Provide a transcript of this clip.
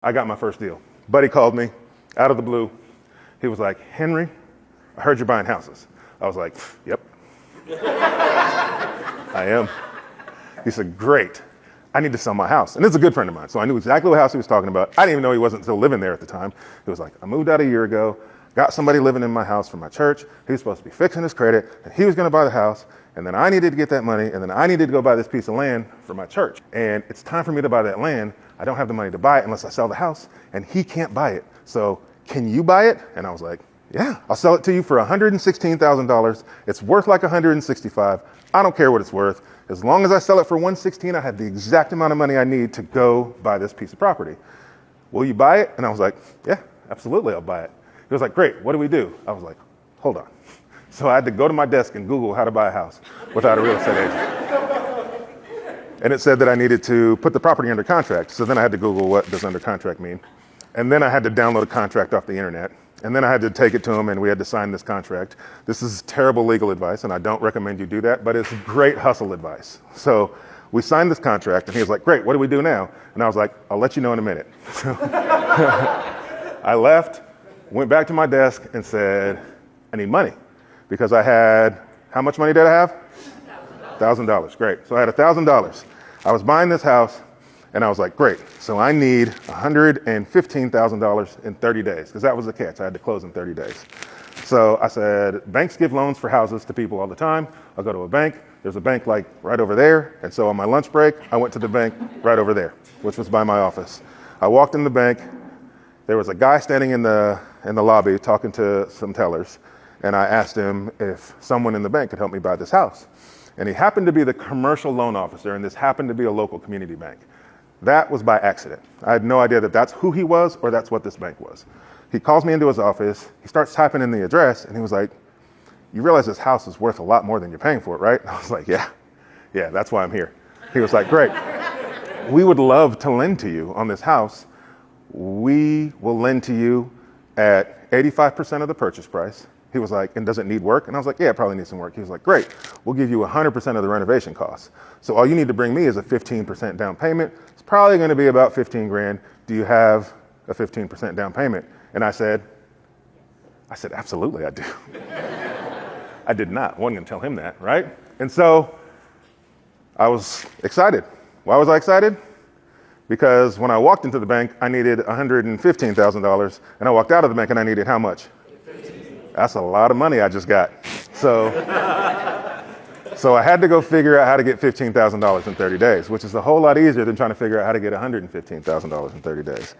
I got my first deal. Buddy called me out of the blue. He was like, Henry, I heard you're buying houses. I was like, yep, I am. He said, great. I need to sell my house. And this is a good friend of mine, so I knew exactly what house he was talking about. I didn't even know he wasn't still living there at the time. He was like, I moved out a year ago, got somebody living in my house from my church. He was supposed to be fixing his credit, and he was going to buy the house, and then I needed to get that money, and then I needed to go buy this piece of land for my church. And it's time for me to buy that land. I don't have the money to buy it unless I sell the house, and he can't buy it. So can you buy it? And I was like, yeah, I'll sell it to you for $116,000. It's worth like $165. I don't care what it's worth. As long as I sell it for $116, I have the exact amount of money I need to go buy this piece of property. Will you buy it? And I was like, yeah, absolutely, I'll buy it. He was like, great, what do we do? I was like, hold on. So I had to go to my desk and Google how to buy a house without a real estate agent. And it said that I needed to put the property under contract. So then I had to Google what does under contract mean. And then I had to download a contract off the internet. And then I had to take it to him and we had to sign this contract. This is terrible legal advice and I don't recommend you do that, but it's great hustle advice. So we signed this contract and he was like, great, what do we do now? And I was like, I'll let you know in a minute. So I left, went back to my desk and said, I need money because I had, how much money did I have? $1,000, great. So I had $1,000. I was buying this house and I was like, great. So I need $115,000 in 30 days because that was the catch. I had to close in 30 days. So I said, banks give loans for houses to people all the time. I'll go to a bank. There's a bank like right over there. And so on my lunch break, I went to the bank right over there, which was by my office. I walked in the bank. There was a guy standing in the lobby talking to some tellers. And I asked him if someone in the bank could help me buy this house. And he happened to be the commercial loan officer, and this happened to be a local community bank. That was by accident. I had no idea that that's who he was or that's what this bank was. He calls me into his office. He starts typing in the address, and he was like, you realize this house is worth a lot more than you're paying for it, right? I was like, yeah, that's why I'm here. He was like, great. We would love to lend to you on this house. We will lend to you at 85% of the purchase price. He was like, and does it need work? And I was like, yeah, it probably needs some work. He was like, great, we'll give you 100% of the renovation costs. So all you need to bring me is a 15% down payment. It's probably going to be about 15 grand. Do you have a 15% down payment? And I said, absolutely, I do. I did not. I wasn't going to tell him that, right? And so I was excited. Why was I excited? Because when I walked into the bank, I needed $115,000, and I walked out of the bank and I needed how much? That's a lot of money I just got. So I had to go figure out how to get $15,000 in 30 days, which is a whole lot easier than trying to figure out how to get $115,000 in 30 days.